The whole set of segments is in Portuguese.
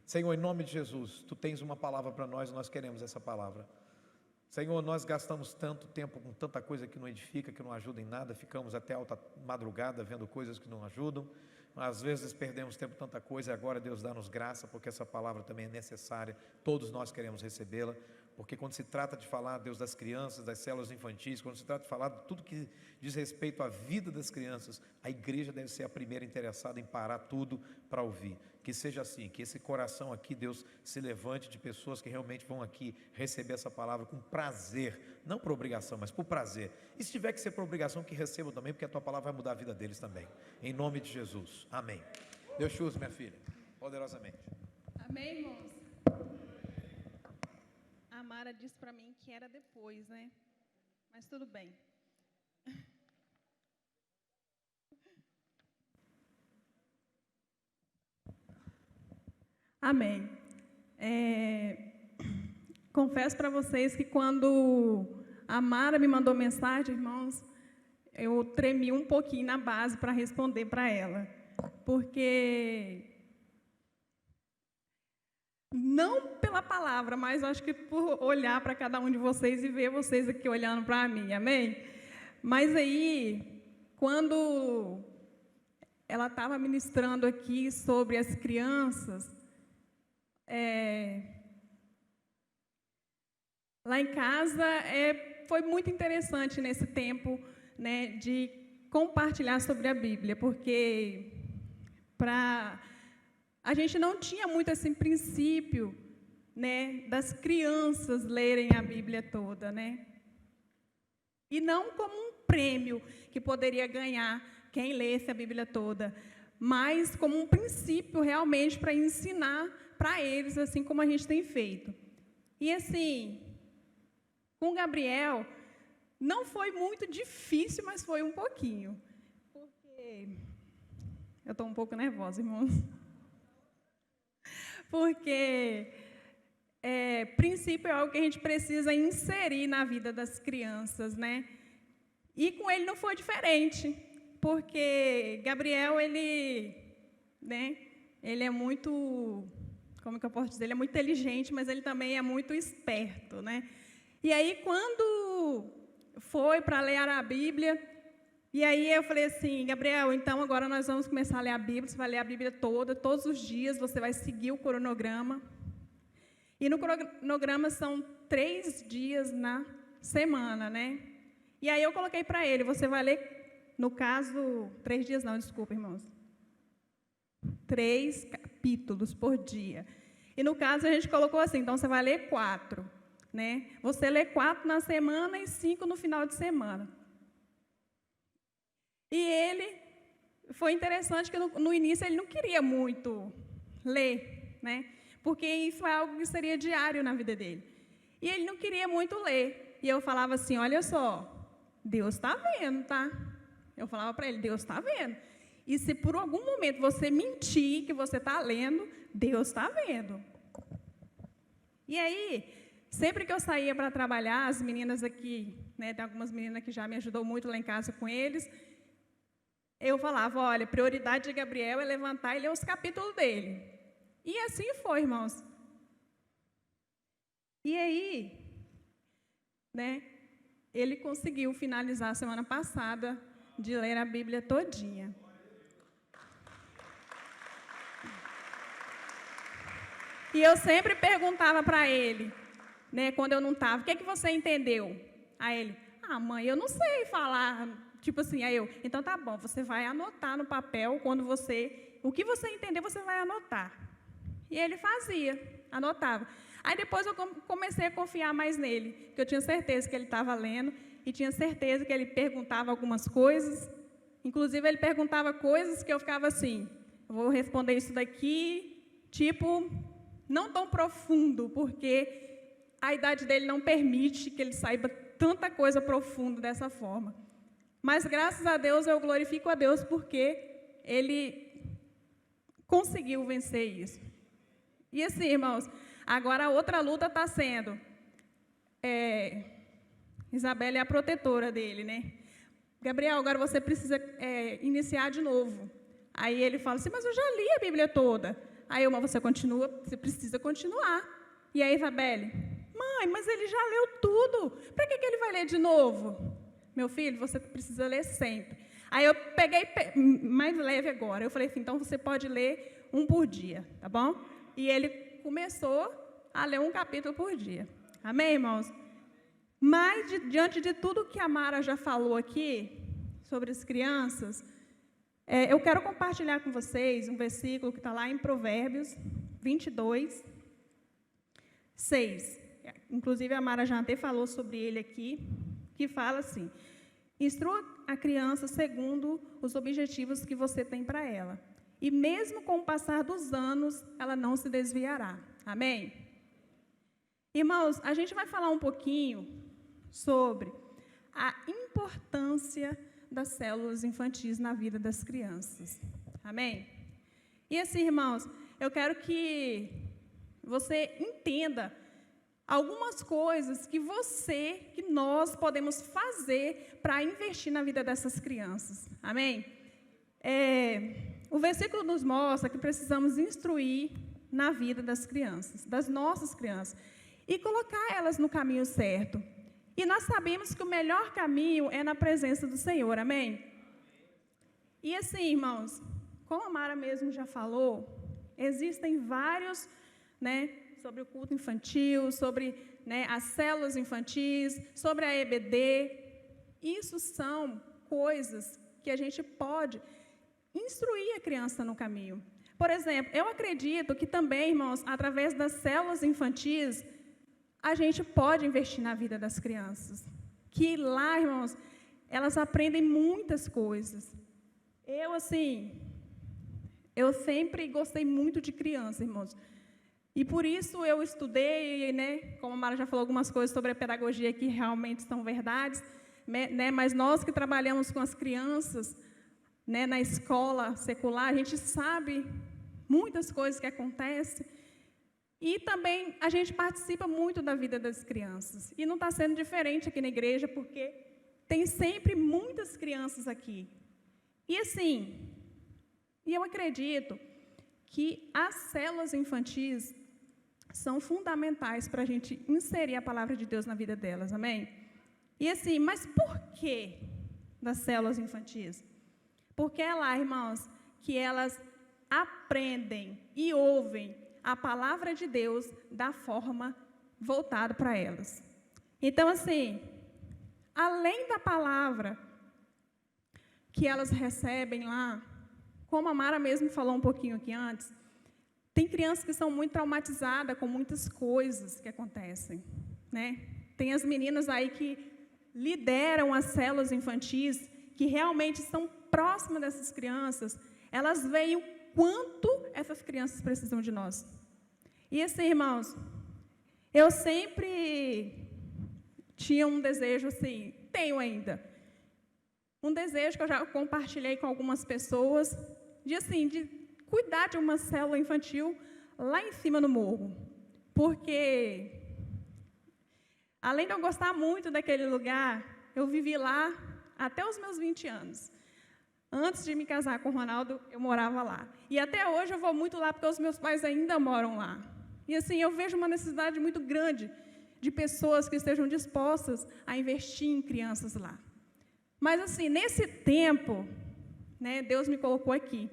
Senhor, em nome de Jesus, Tu tens uma palavra para nós queremos essa palavra. Senhor, nós gastamos tanto tempo com tanta coisa que não edifica, que não ajuda em nada, ficamos até alta madrugada vendo coisas que não ajudam, às vezes perdemos tempo com tanta coisa, e agora Deus dá-nos graça, porque essa palavra também é necessária, todos nós queremos recebê-la, porque quando se trata de falar, Deus, das crianças, das células infantis, quando se trata de falar de tudo que diz respeito à vida das crianças, a igreja deve ser a primeira interessada em parar tudo para ouvir. Que seja assim, que esse coração aqui, Deus, se levante de pessoas que realmente vão aqui receber essa palavra com prazer, não por obrigação, mas por prazer. E se tiver que ser por obrigação, que recebam também, porque a tua palavra vai mudar a vida deles também. Em nome de Jesus. Amém. Deus te use, minha filha, poderosamente. Amém, irmãos? A Mara disse para mim que era depois, né? Mas tudo bem. Amém. Confesso para vocês que quando a Mara me mandou mensagem, irmãos, eu tremi um pouquinho na base para responder para ela. Porque, não pela palavra, mas acho que por olhar para cada um de vocês e ver vocês aqui olhando para mim, amém? Mas aí, quando ela estava ministrando aqui sobre as crianças, lá em casa foi muito interessante nesse tempo, né, de compartilhar sobre a Bíblia, porque a gente não tinha muito esse princípio, né, das crianças lerem a Bíblia toda, né? E não como um prêmio que poderia ganhar quem lesse a Bíblia toda, mas como um princípio realmente para ensinar para eles, assim como a gente tem feito. E assim, com o Gabriel, não foi muito difícil, mas foi um pouquinho. Porque eu estou um pouco nervosa, irmãos. Porque princípio é algo que a gente precisa inserir na vida das crianças, né? E com ele não foi diferente, porque Gabriel, ele é muito, como que eu posso dizer, ele é muito inteligente, mas ele também é muito esperto, né? E aí, quando foi para ler a Bíblia, e aí eu falei assim, Gabriel, então agora nós vamos começar a ler a Bíblia, você vai ler a Bíblia toda, todos os dias, você vai seguir o cronograma. E no cronograma são 3 dias na semana, né? E aí eu coloquei para ele, você vai ler, no caso, 3 dias não, desculpa, irmãos. 3 capítulos por dia. E no caso a gente colocou assim, então você vai ler 4, né? Você lê 4 na semana e 5 no final de semana. E ele, foi interessante que no início ele não queria muito ler, né? Porque isso é algo que seria diário na vida dele. E ele não queria muito ler. E eu falava assim, olha só, Deus está vendo, tá? Eu falava para ele, Deus está vendo. E se por algum momento você mentir que você está lendo, Deus está vendo. E aí, sempre que eu saía para trabalhar, as meninas aqui, né, tem algumas meninas que já me ajudou muito lá em casa com eles, eu falava, olha, prioridade de Gabriel é levantar e ler os capítulos dele. E assim foi, irmãos. E aí, né, ele conseguiu finalizar a semana passada de ler a Bíblia todinha. E eu sempre perguntava para ele, né, quando eu não estava, o que é que você entendeu? Aí ele, mãe, eu não sei falar, tipo assim, aí eu, então tá bom, você vai anotar no papel, o que você entender, você vai anotar. E ele fazia, anotava. Aí depois eu comecei a confiar mais nele, porque eu tinha certeza que ele estava lendo, e tinha certeza que ele perguntava algumas coisas, inclusive ele perguntava coisas que eu ficava assim, eu vou responder isso daqui, tipo, não tão profundo, porque a idade dele não permite que ele saiba tanta coisa profunda dessa forma. Mas, graças a Deus, eu glorifico a Deus, porque ele conseguiu vencer isso. E assim, irmãos, agora a outra luta está sendo, Isabela é a protetora dele, né? Gabriel, agora você precisa iniciar de novo. Aí ele fala assim, mas eu já li a Bíblia toda. Aí uma, você continua, você precisa continuar. E aí, Isabelle, mãe, mas ele já leu tudo, para que ele vai ler de novo? Meu filho, você precisa ler sempre. Aí eu peguei mais leve agora, eu falei assim, então você pode ler um por dia, tá bom? E ele começou a ler um capítulo por dia. Amém, irmãos? Mas, diante de tudo que a Mara já falou aqui, sobre as crianças, eu quero compartilhar com vocês um versículo que está lá em Provérbios 22, 6. Inclusive, a Mara já até falou sobre ele aqui, que fala assim, instrua a criança segundo os objetivos que você tem para ela. E mesmo com o passar dos anos, ela não se desviará. Amém? Irmãos, a gente vai falar um pouquinho sobre a importância das células infantis na vida das crianças. Amém? E assim, irmãos, eu quero que você entenda algumas coisas que nós podemos fazer para investir na vida dessas crianças. Amém? O versículo nos mostra que precisamos instruir na vida das crianças, das nossas crianças, e colocar elas no caminho certo. E nós sabemos que o melhor caminho é na presença do Senhor, amém? E assim, irmãos, como a Mara mesmo já falou, existem vários, sobre o culto infantil, sobre as células infantis, sobre a EBD. Isso são coisas que a gente pode instruir a criança no caminho. Por exemplo, eu acredito que também, irmãos, através das células infantis, a gente pode investir na vida das crianças. Que lá, irmãos, elas aprendem muitas coisas. Eu sempre gostei muito de criança, irmãos. E por isso eu estudei, como a Mara já falou algumas coisas sobre a pedagogia que realmente são verdades, mas nós que trabalhamos com as crianças, na escola secular, a gente sabe muitas coisas que acontecem. E também a gente participa muito da vida das crianças. E não está sendo diferente aqui na igreja, porque tem sempre muitas crianças aqui. E assim, eu acredito que as células infantis são fundamentais para a gente inserir a palavra de Deus na vida delas, amém? E assim, mas por que das células infantis? Porque é lá, irmãos, que elas aprendem e ouvem a palavra de Deus da forma voltada para elas. Então, assim, além da palavra que elas recebem lá, como a Mara mesmo falou um pouquinho aqui antes, tem crianças que são muito traumatizadas com muitas coisas que acontecem, Tem as meninas aí que lideram as células infantis, que realmente estão próximas dessas crianças, elas veem o quanto essas crianças precisam de nós. E assim, irmãos, eu sempre tinha um desejo, assim, tenho ainda, um desejo que eu já compartilhei com algumas pessoas, de cuidar de uma célula infantil lá em cima no morro. Porque, além de eu gostar muito daquele lugar, eu vivi lá até os meus 20 anos. Antes de me casar com o Ronaldo, eu morava lá. E até hoje eu vou muito lá, porque os meus pais ainda moram lá. E assim, eu vejo uma necessidade muito grande de pessoas que estejam dispostas a investir em crianças lá. Mas assim, nesse tempo, Deus me colocou aqui,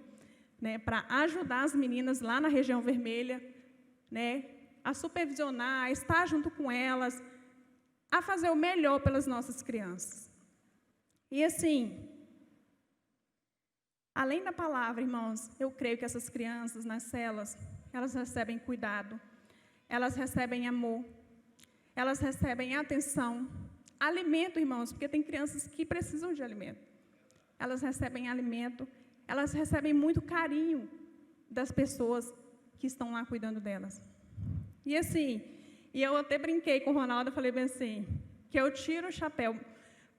para ajudar as meninas lá na região vermelha, a supervisionar, a estar junto com elas, a fazer o melhor pelas nossas crianças. E assim, além da palavra, irmãos, eu creio que essas crianças nas células, elas recebem cuidado, elas recebem amor, elas recebem atenção, alimento, irmãos, porque tem crianças que precisam de alimento. Elas recebem alimento, elas recebem muito carinho das pessoas que estão lá cuidando delas. E assim, eu até brinquei com o Ronaldo, eu falei bem assim, que eu tiro o chapéu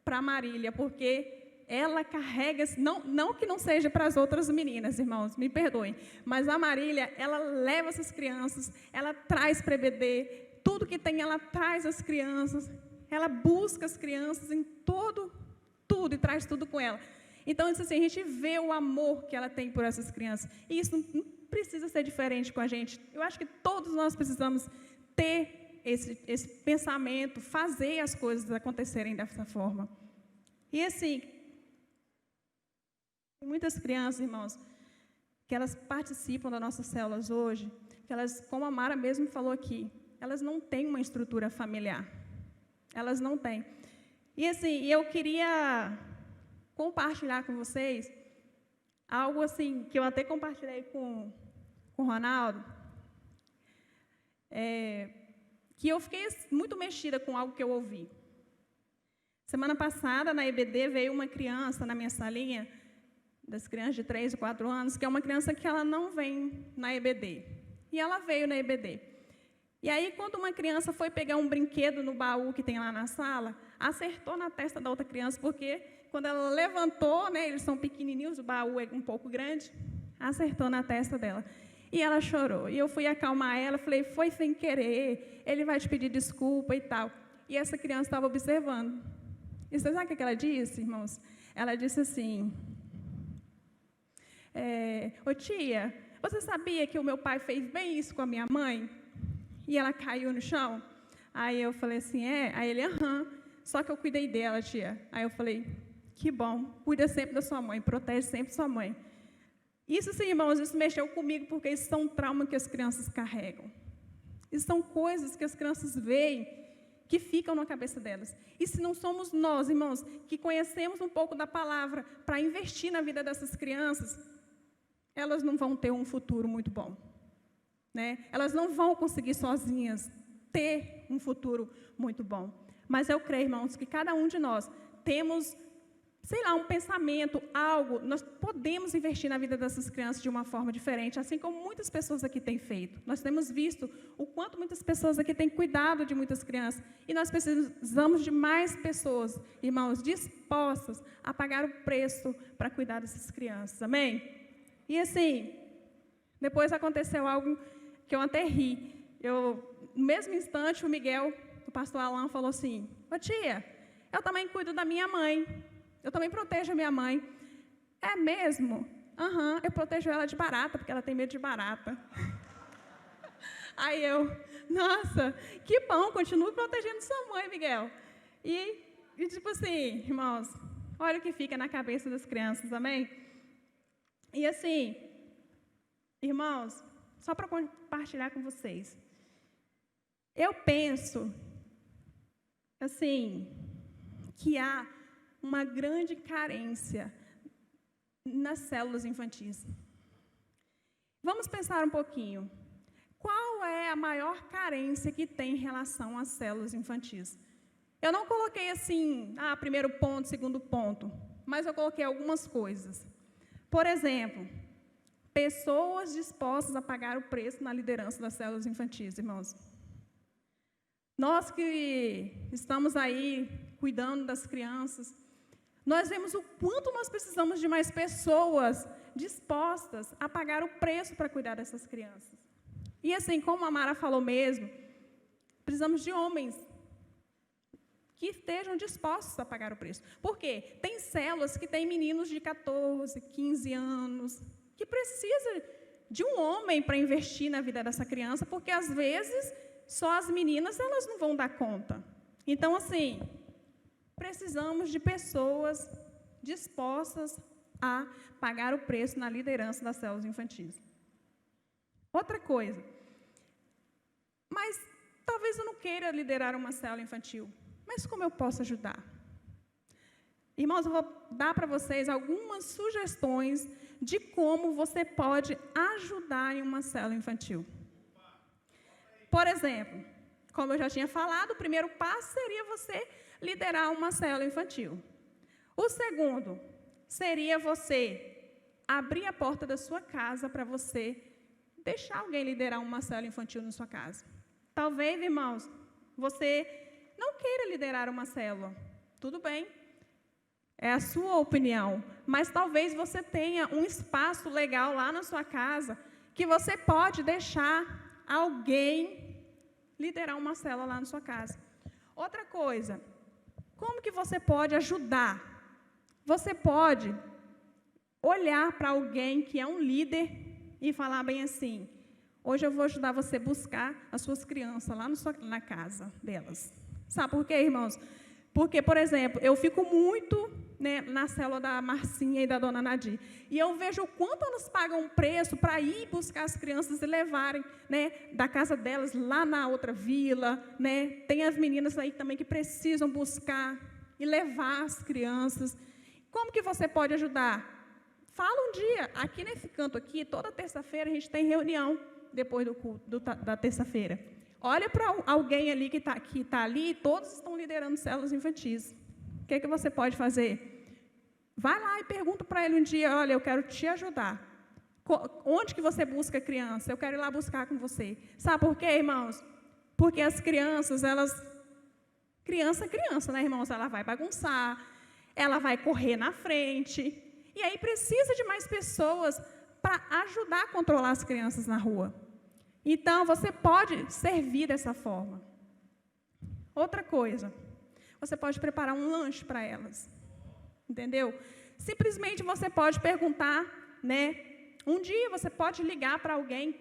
para a Marília, porque ela carrega, não que não seja para as outras meninas, irmãos, me perdoem, mas a Marília, ela leva essas crianças, ela traz para a EBD, tudo que tem, ela traz as crianças, ela busca as crianças em tudo e traz tudo com ela. Então, isso assim, a gente vê o amor que ela tem por essas crianças, e isso não precisa ser diferente com a gente. Eu acho que todos nós precisamos ter esse pensamento, fazer as coisas acontecerem dessa forma. E assim, muitas crianças, irmãos, que elas participam das nossas células hoje, que elas, como a Mara mesmo falou aqui, elas não têm uma estrutura familiar. Elas não têm. E assim, eu queria compartilhar com vocês algo assim, que eu até compartilhei com o Ronaldo, que eu fiquei muito mexida com algo que eu ouvi. Semana passada, na EBD, veio uma criança na minha salinha, das crianças de 3 ou 4 anos, que é uma criança que ela não vem na EBD. E ela veio na EBD. E aí, quando uma criança foi pegar um brinquedo no baú que tem lá na sala, acertou na testa da outra criança, porque quando ela levantou, né, eles são pequenininhos, o baú é um pouco grande, acertou na testa dela. E ela chorou. E eu fui acalmar ela, falei, foi sem querer, ele vai te pedir desculpa e tal. E essa criança estava observando. E você sabe o que ela disse, irmãos? Ela disse assim, ô tia, você sabia que o meu pai fez bem isso com a minha mãe? E ela caiu no chão. Aí eu falei assim, Aí ele, aham. Só que eu cuidei dela, tia. Aí eu falei, que bom, cuida sempre da sua mãe, protege sempre sua mãe. Isso, sim, irmãos, isso mexeu comigo, porque isso são traumas que as crianças carregam. Isso são coisas que as crianças veem, que ficam na cabeça delas. E se não somos nós, irmãos, que conhecemos um pouco da palavra para investir na vida dessas crianças, elas não vão ter um futuro muito bom. Né? Elas não vão conseguir sozinhas ter um futuro muito bom. Mas eu creio, irmãos, que cada um de nós temos, um pensamento, algo, nós podemos investir na vida dessas crianças de uma forma diferente, assim como muitas pessoas aqui têm feito. Nós temos visto o quanto muitas pessoas aqui têm cuidado de muitas crianças, e nós precisamos de mais pessoas, irmãos, dispostas a pagar o preço para cuidar dessas crianças, amém? E assim, depois aconteceu algo que eu até ri. No mesmo instante, o Miguel, o pastor Alan, falou assim, ô tia, eu também cuido da minha mãe, eu também protejo a minha mãe. É mesmo? Aham, eu protejo ela de barata, porque ela tem medo de barata. Aí eu, nossa, que bom, continue protegendo sua mãe, Miguel. E tipo assim, irmãos, olha o que fica na cabeça das crianças, amém? E assim, irmãos, só para compartilhar com vocês, eu penso, assim, que há uma grande carência nas células infantis. Vamos pensar um pouquinho. Qual é a maior carência que tem em relação às células infantis? Eu não coloquei assim, primeiro ponto, segundo ponto, mas eu coloquei algumas coisas. Por exemplo, pessoas dispostas a pagar o preço na liderança das células infantis, irmãos. Nós que estamos aí cuidando das crianças, nós vemos o quanto nós precisamos de mais pessoas dispostas a pagar o preço para cuidar dessas crianças. E assim, como a Mara falou mesmo, precisamos de homens que estejam dispostos a pagar o preço. Por quê? Tem células que têm meninos de 14, 15 anos, que precisam de um homem para investir na vida dessa criança, porque às vezes só as meninas elas não vão dar conta. Então, assim, precisamos de pessoas dispostas a pagar o preço na liderança das células infantis. Outra coisa, mas talvez eu não queira liderar uma célula infantil, mas como eu posso ajudar? Irmãos, eu vou dar para vocês algumas sugestões de como você pode ajudar em uma célula infantil. Por exemplo, como eu já tinha falado, o primeiro passo seria você liderar uma célula infantil. O segundo seria você abrir a porta da sua casa para você deixar alguém liderar uma célula infantil na sua casa. Talvez, irmãos, você não queira liderar uma célula. Tudo bem, é a sua opinião, mas talvez você tenha um espaço legal lá na sua casa que você pode deixar alguém liderar uma célula lá na sua casa. Outra coisa, como que você pode ajudar? Você pode olhar para alguém que é um líder e falar bem assim: hoje eu vou ajudar você a buscar as suas crianças lá na casa delas. Sabe por quê, irmãos? Porque, por exemplo, eu fico muito, né, na célula da Marcinha e da dona Nadir. E eu vejo o quanto elas pagam um preço para ir buscar as crianças e levarem, né, da casa delas lá na outra vila. Né? Tem as meninas aí também que precisam buscar e levar as crianças. Como que você pode ajudar? Fala um dia, aqui nesse canto aqui, toda terça-feira a gente tem reunião, depois do culto da terça-feira. Olha para alguém ali que tá ali, todos estão liderando células infantis. O que você pode fazer? Vai lá e pergunta para ele um dia: olha, eu quero te ajudar. Onde que você busca criança? Eu quero ir lá buscar com você. Sabe por quê, irmãos? Porque as crianças, criança é criança, né, irmãos? Ela vai bagunçar, ela vai correr na frente. E aí precisa de mais pessoas para ajudar a controlar as crianças na rua. Então, você pode servir dessa forma. Outra coisa, você pode preparar um lanche para elas. Entendeu? Simplesmente você pode perguntar, né? Um dia você pode ligar para alguém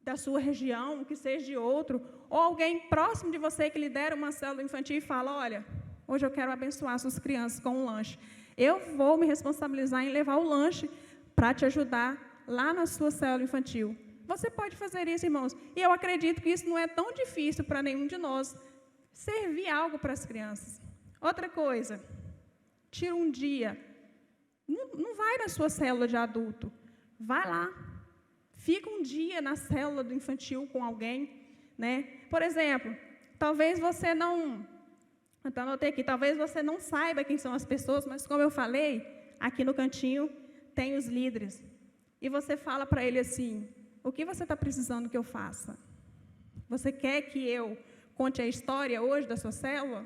da sua região, que seja de outro, ou alguém próximo de você que lidera uma célula infantil e fala: olha, hoje eu quero abençoar suas crianças com um lanche. Eu vou me responsabilizar em levar o lanche para te ajudar lá na sua célula infantil. Você pode fazer isso, irmãos. E eu acredito que isso não é tão difícil para nenhum de nós, servir algo para as crianças. Outra coisa, tira um dia. Não vai na sua célula de adulto. Vai lá. Fica um dia na célula do infantil com alguém. Né? Por exemplo, talvez você não... Então, anotei aqui, talvez você não saiba quem são as pessoas, mas como eu falei, aqui no cantinho tem os líderes. E você fala para ele assim: o que você está precisando que eu faça? Você quer que eu conte a história hoje da sua célula?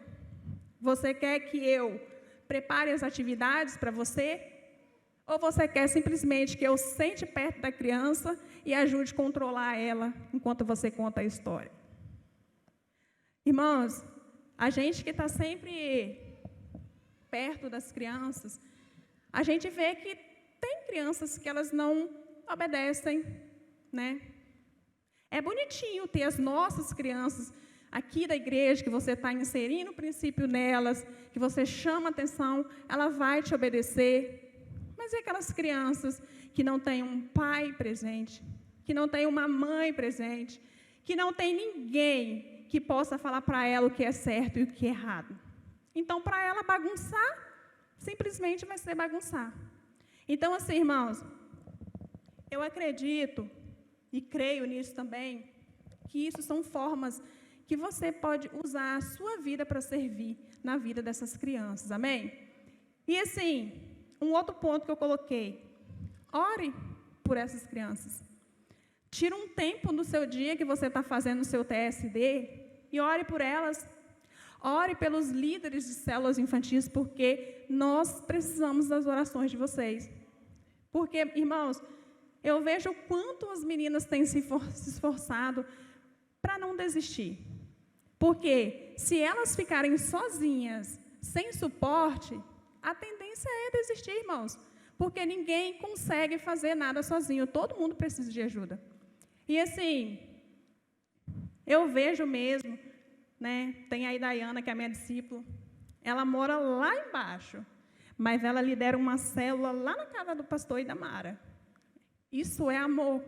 Você quer que eu prepare as atividades para você? Ou você quer simplesmente que eu sente perto da criança e ajude a controlar ela enquanto você conta a história? Irmãos, a gente que está sempre perto das crianças, a gente vê que tem crianças que elas não obedecem, né? É bonitinho ter as nossas crianças aqui da igreja, que você está inserindo o princípio nelas, que você chama atenção, ela vai te obedecer. Mas e aquelas crianças que não têm um pai presente, que não têm uma mãe presente, que não tem ninguém que possa falar para ela o que é certo e o que é errado? Então, para ela bagunçar, simplesmente vai ser bagunçar. Então, assim, irmãos, eu acredito e creio nisso também, que isso são formas que você pode usar a sua vida para servir na vida dessas crianças, amém? E assim, um outro ponto que eu coloquei: ore por essas crianças. Tira um tempo no seu dia que você está fazendo o seu TSD e ore por elas. Ore pelos líderes de células infantis, porque nós precisamos das orações de vocês. Porque, irmãos, eu vejo o quanto as meninas têm se esforçado para não desistir. Porque se elas ficarem sozinhas, sem suporte, a tendência é desistir, irmãos. Porque ninguém consegue fazer nada sozinho, todo mundo precisa de ajuda. E assim, eu vejo mesmo, né, tem a Dayana, que é a minha discípula, ela mora lá embaixo, mas ela lidera uma célula lá na casa do pastor Idamara. Isso é amor.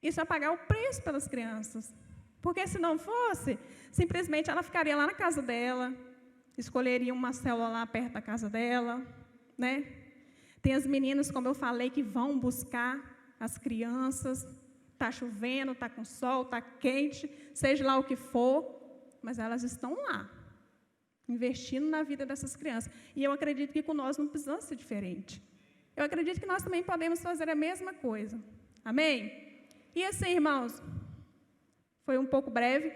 Isso é pagar o preço pelas crianças. Porque se não fosse, simplesmente ela ficaria lá na casa dela, escolheria uma célula lá perto da casa dela, né? Tem as meninas, como eu falei, que vão buscar as crianças. Está chovendo, está com sol, está quente, seja lá o que for, mas elas estão lá, investindo na vida dessas crianças. E eu acredito que com nós não precisa ser diferente. Eu acredito que nós também podemos fazer a mesma coisa. Amém? E assim, irmãos, foi um pouco breve,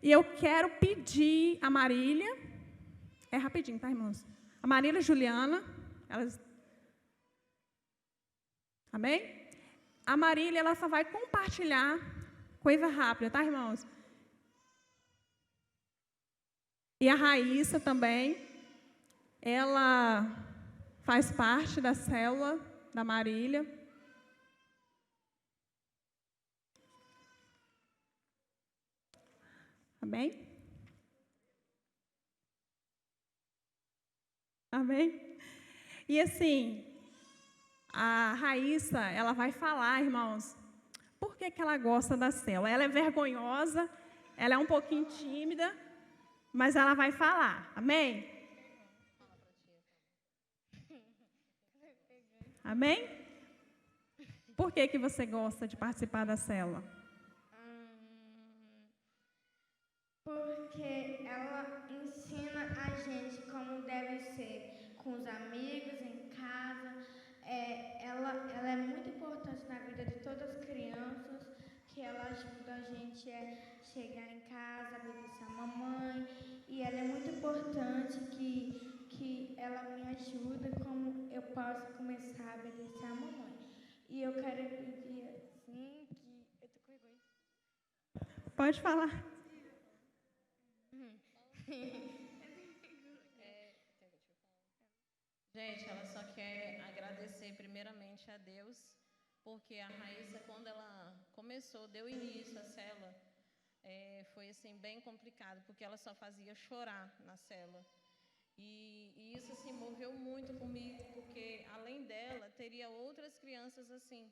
e eu quero pedir a Marília, é rapidinho, tá, irmãos? A Marília e a Juliana, elas... Amém? A Marília, ela só vai compartilhar coisa rápida, tá, irmãos? E a Raíssa também, ela faz parte da célula da Marília. Amém? Amém? E assim, a Raíssa, ela vai falar, irmãos, por que ela gosta da célula. Ela é vergonhosa, ela é um pouquinho tímida, mas ela vai falar. Amém? Amém? Por que você gosta de participar da célula? Porque ela ensina a gente como deve ser com os amigos, em casa. Ela é muito importante na vida de todas as crianças, que ela ajuda a gente a chegar em casa, obedecer a mamãe. E ela é muito importante que ela me ajuda como eu posso começar a obedecer a mamãe. E eu quero pedir assim que... Eu tô com vergonha. Pode falar. Gente, ela só quer agradecer primeiramente a Deus, porque a Raíssa, quando ela começou, deu início à célula, foi assim bem complicado, porque ela só fazia chorar na célula. E isso assim moveu muito comigo, porque além dela, teria outras crianças assim.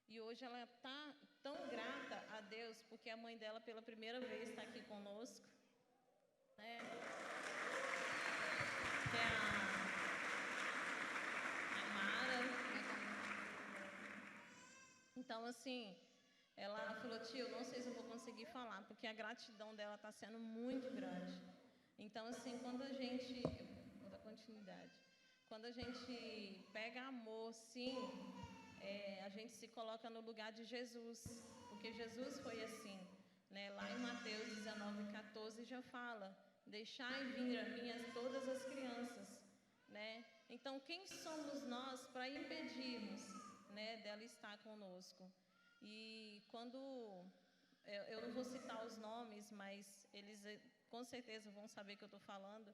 E hoje ela está tão grata a Deus, porque a mãe dela pela primeira vez está aqui conosco, né? Que é a Mara. Então, assim, ela falou, tio, não sei se eu vou conseguir falar, porque a gratidão dela está sendo muito grande. Então, assim, quando a gente... Vou dar continuidade. Quando a gente pega amor, sim, a gente se coloca no lugar de Jesus, porque Jesus foi assim, né? Lá em Mateus 19:14 já fala, deixai vir a mim todas as crianças, né? Então, quem somos nós para impedirmos, né, dela estar conosco? E quando, eu não vou citar os nomes, mas eles com certeza vão saber que eu estou falando,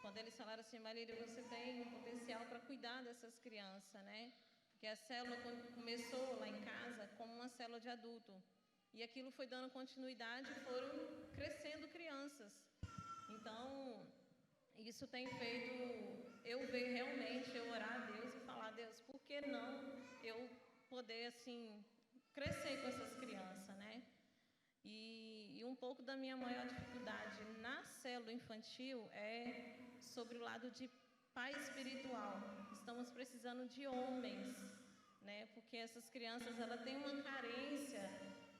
quando eles falaram assim, Marília, você tem um potencial para cuidar dessas crianças, né? Porque a célula começou lá em casa como uma célula de adulto, e aquilo foi dando continuidade, foram crescendo crianças. Então, isso tem feito eu ver realmente, eu orar a Deus e falar, Deus, por que não eu poder, assim, crescer com essas crianças, né? E um pouco da minha maior dificuldade na célula infantil é sobre o lado de pai espiritual. Estamos precisando de homens, né? Porque essas crianças, elas têm uma carência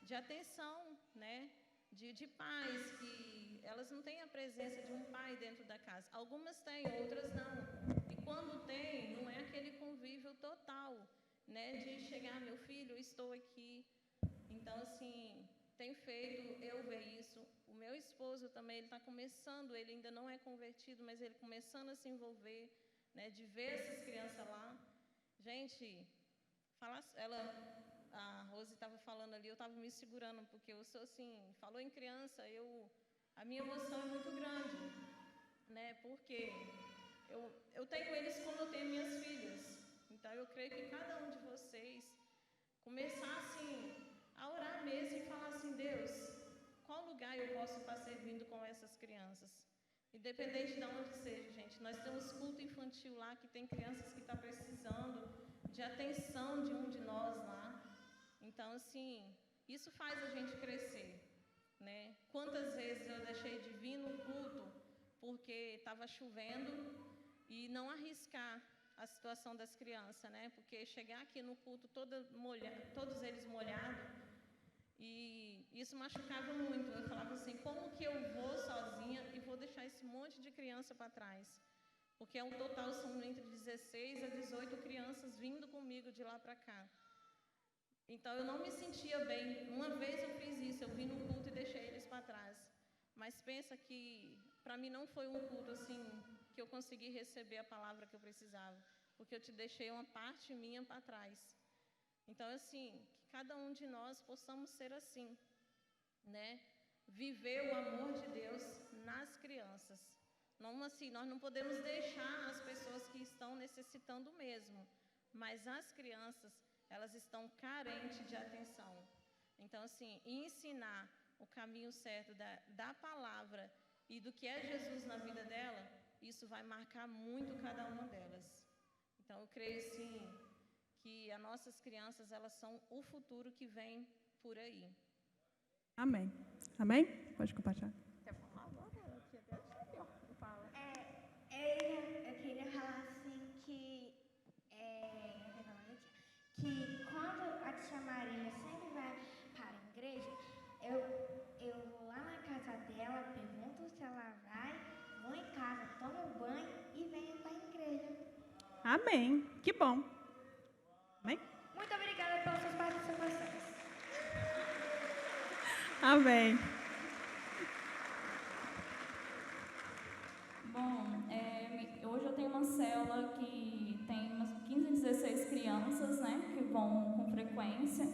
de atenção, né? De pais que elas não têm a presença de um pai dentro da casa. Algumas têm, outras não. E quando tem, não é aquele convívio total, né? De chegar, meu filho, eu estou aqui. Então, assim, tem feito eu ver isso. O meu esposo também, ele está começando, ele ainda não é convertido, mas ele começando a se envolver, né? De ver essas crianças lá. Gente, a Rose estava falando ali, eu estava me segurando, porque eu sou assim, falou em criança, a minha emoção é muito grande, né? Porque eu tenho eles como eu tenho minhas filhas. Então, eu creio que cada um de vocês começar assim, a orar mesmo e falar assim, Deus, qual lugar eu posso estar servindo com essas crianças? Independente de onde seja, gente. Nós temos culto infantil lá, que tem crianças que estão precisando de atenção de um de nós lá. Então, assim, isso faz a gente crescer, né? Quantas vezes eu deixei de vir no culto porque estava chovendo e não arriscar a situação das crianças, né? Porque chegar aqui no culto todos eles molhados, e isso machucava muito. Eu falava assim, como que eu vou sozinha e vou deixar esse monte de criança para trás? Porque ao total são entre 16 a 18 crianças vindo comigo de lá para cá. Então, eu não me sentia bem. Uma vez eu fiz isso, eu vim no culto e deixei eles para trás. Mas pensa que, para mim, não foi um culto assim, que eu consegui receber a palavra que eu precisava. Porque eu te deixei uma parte minha para trás. Então, assim, que cada um de nós possamos ser assim, né? Viver o amor de Deus nas crianças. Não assim, nós não podemos deixar as pessoas que estão necessitando mesmo. Mas as crianças, elas estão carentes de atenção. Então, assim, ensinar o caminho certo da palavra e do que é Jesus na vida dela, isso vai marcar muito cada uma delas. Então, eu creio, sim, que as nossas crianças, elas são o futuro que vem por aí. Amém. Amém? Pode compartilhar. Eu queria falar assim que quando a tia Maria sempre vai para a igreja, eu vou lá na casa dela, pergunto se ela vai, vou em casa, tomo banho e venho para a igreja. Amém. Que bom. Amém? Muito obrigada pelas suas participações. Amém. Bom, hoje eu tenho uma célula que tem umas 15, 16 crianças, né, que vão com frequência.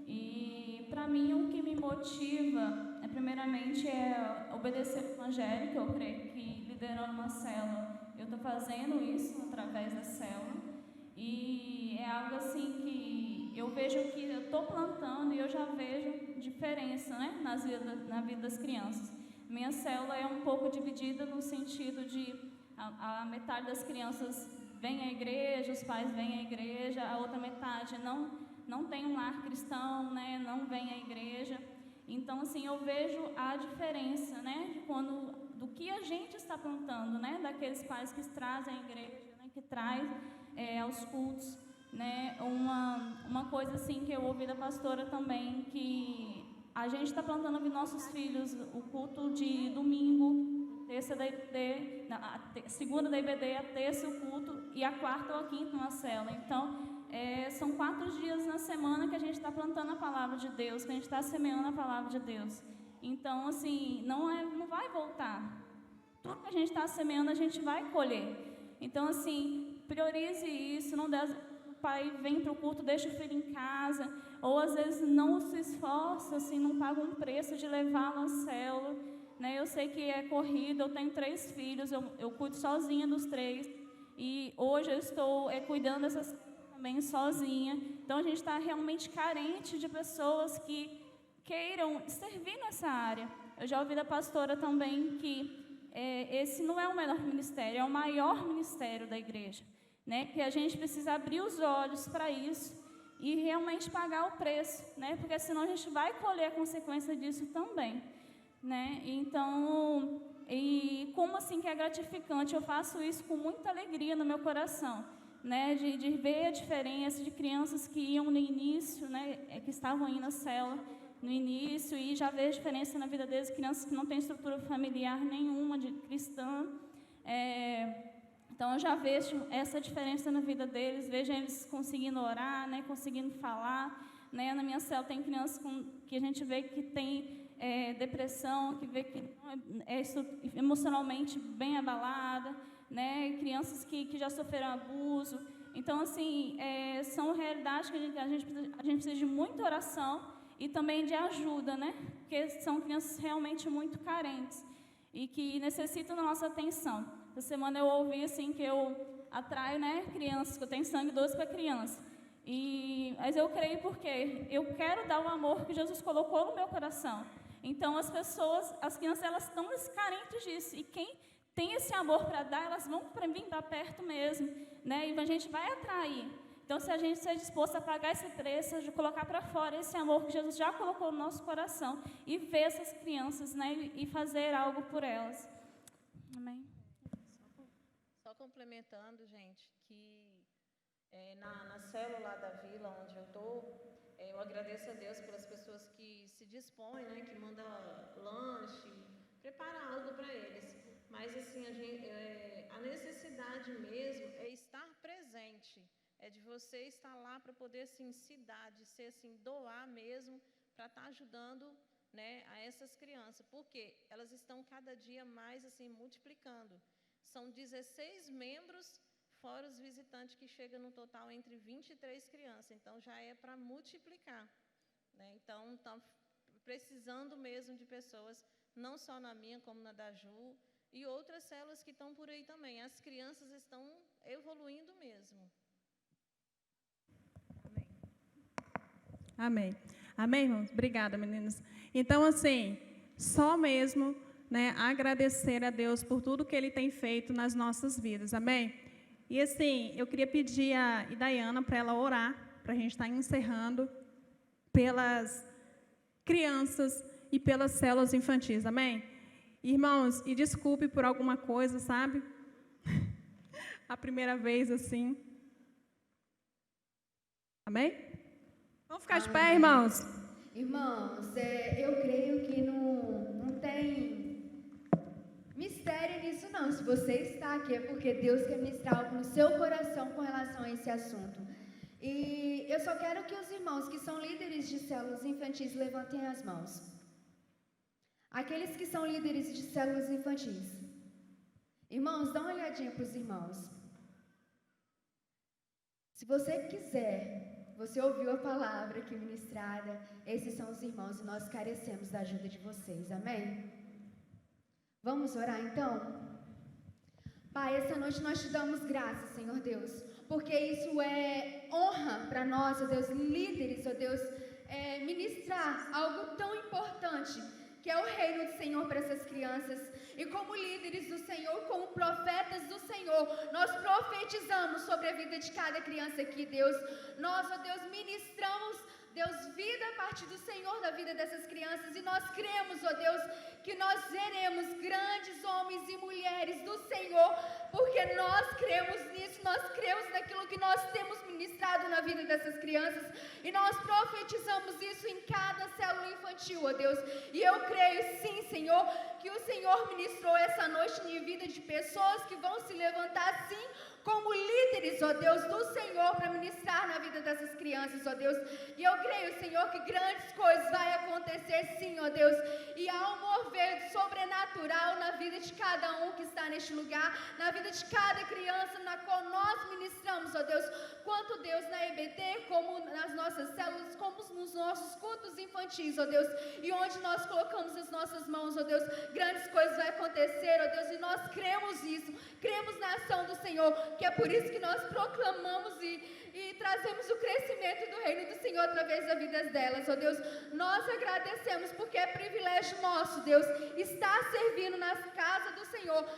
E, para mim, o que me motiva, primeiramente, é obedecer o evangelho, que eu creio que, liderando uma célula, eu estou fazendo isso através da célula. E é algo assim que eu vejo que eu estou plantando e eu já vejo diferença, né, na vida das crianças. Minha célula é um pouco dividida no sentido de a metade das crianças vem à igreja, os pais vêm à igreja, a outra metade não tem um lar cristão, né, não vem à igreja. Então, assim, eu vejo a diferença, né, do que a gente está plantando, né, daqueles pais que trazem à igreja, né, que traz aos cultos, né, uma coisa assim que eu ouvi da pastora também, que a gente está plantando nos nossos filhos o culto de domingo, terça da IBD, segunda da IBD, a terça o culto e a quarta ou a quinta uma célula. Então, são 4 dias na semana que a gente está plantando a palavra de Deus, que a gente está semeando a palavra de Deus. Então, assim, não vai voltar. Tudo que a gente está semeando, a gente vai colher. Então, assim, priorize isso, não dê... O pai vem para o culto, deixa o filho em casa, ou às vezes não se esforça, assim, não paga um preço de levá-lo à célula, né? Eu sei que é corrida, eu tenho 3 filhos, eu cuido sozinha dos 3, e hoje eu estou cuidando dessas também sozinha. Então, a gente está realmente carente de pessoas que queiram servir nessa área. Eu já ouvi da pastora também que esse não é o menor ministério, é o maior ministério da igreja, né? Que a gente precisa abrir os olhos para isso e realmente pagar o preço, né? Porque senão a gente vai colher a consequência disso também, né? Então, e como assim que é gratificante, eu faço isso com muita alegria no meu coração, né? De ver a diferença de crianças que iam no início, né? Que estavam aí na célula no início e já vejo a diferença na vida deles, crianças que não têm estrutura familiar nenhuma de cristã. Então, eu já vejo essa diferença na vida deles, vejo eles conseguindo orar, né, conseguindo falar, né. Na minha célula tem crianças que a gente vê que tem depressão, que vê que é emocionalmente bem abalada, né, crianças que já sofreram abuso. Então, assim, são realidades que a gente precisa de muita oração e também de ajuda, né, porque são crianças realmente muito carentes e que necessitam da nossa atenção. Essa semana eu ouvi assim que eu atraio, né, crianças, que eu tenho sangue doce para criança. Mas eu creio porque eu quero dar o amor que Jesus colocou no meu coração. Então as crianças, elas estão carentes disso. E quem tem esse amor para dar, elas vão vir para perto mesmo, né? E a gente vai atrair. Então, se a gente estiver disposto a pagar esse preço, de colocar para fora esse amor que Jesus já colocou no nosso coração e ver essas crianças, né, e fazer algo por elas. Amém. Só complementando, gente, que na célula da vila onde eu estou, eu agradeço a Deus pelas pessoas que se dispõem, né, que mandam lanche, prepara algo para eles. Mas, assim, a necessidade mesmo é estar presente, é de você estar lá para poder, assim, se dar, de ser, assim, doar mesmo, para estar ajudando, né, a essas crianças, porque elas estão cada dia mais, assim, multiplicando. São 16 membros, fora os visitantes que chegam no total entre 23 crianças. Então, já é para multiplicar, né? Então, estão precisando mesmo de pessoas, não só na minha, como na da Ju, e outras células que estão por aí também. As crianças estão evoluindo mesmo. Amém. Amém, irmãos? Obrigada, meninas. Então, assim, só mesmo, né, agradecer a Deus por tudo que Ele tem feito nas nossas vidas. Amém? E, assim, eu queria pedir a Idaiana para ela orar, para a gente estar encerrando, pelas crianças e pelas células infantis. Amém? Irmãos, e desculpe por alguma coisa, sabe? A primeira vez, assim. Amém? Vamos ficar de pé, irmãos? Irmãos, eu creio que não tem mistério nisso não. Se você está aqui é porque Deus quer ministrar algo no seu coração com relação a esse assunto. E eu só quero que os irmãos que são líderes de células infantis levantem as mãos. Aqueles que são líderes de células infantis. Irmãos, dá uma olhadinha para os irmãos. Se você quiser, você ouviu a palavra aqui ministrada, esses são os irmãos e nós carecemos da ajuda de vocês, amém? Vamos orar então? Pai, essa noite nós te damos graças, Senhor Deus, porque isso é honra para nós, ó Deus, líderes, ó Deus, ministrar algo tão importante, que é o reino do Senhor para essas crianças. E como líderes do Senhor, como profetas do Senhor, nós profetizamos sobre a vida de cada criança aqui, Deus. Nós, ó Deus, ministramos, Deus, vida a partir do Senhor da vida dessas crianças. E nós cremos, ó Deus, que nós veremos grandes homens e mulheres do Senhor, porque nós cremos nisso, nós cremos naquilo que nós temos ministrado na vida dessas crianças. E nós profetizamos isso em cada célula infantil, ó Deus. E eu creio sim, Senhor, que o Senhor ministrou essa noite em vida de pessoas que vão se levantar sim como líderes, ó Deus, do Senhor para ministrar na vida dessas crianças, ó Deus. E eu creio, Senhor, que grandes coisas vai acontecer sim, ó Deus. E há um mover sobrenatural na vida de cada um que está neste lugar, na vida de cada criança na qual nós ministramos, ó Deus. Quanto, Deus, na EBD, como nas nossas células, como nos nossos cultos infantis, ó Deus. E onde nós colocamos as nossas mãos, ó Deus, grandes coisas vai acontecer, ó Deus. E nós cremos isso, cremos na ação do Senhor, que é por isso que nós proclamamos e trazemos o crescimento do reino do Senhor através das vidas delas, ó Deus. Nós agradecemos porque é privilégio nosso, Deus, estar servindo na casa do Senhor,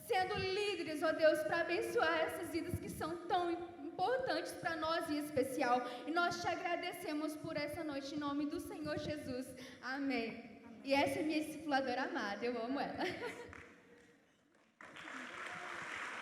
sendo líderes, ó Deus, para abençoar essas vidas que são tão importantes para nós em especial. E nós te agradecemos por essa noite, em nome do Senhor Jesus. Amém. E essa é minha discipuladora amada, eu amo ela.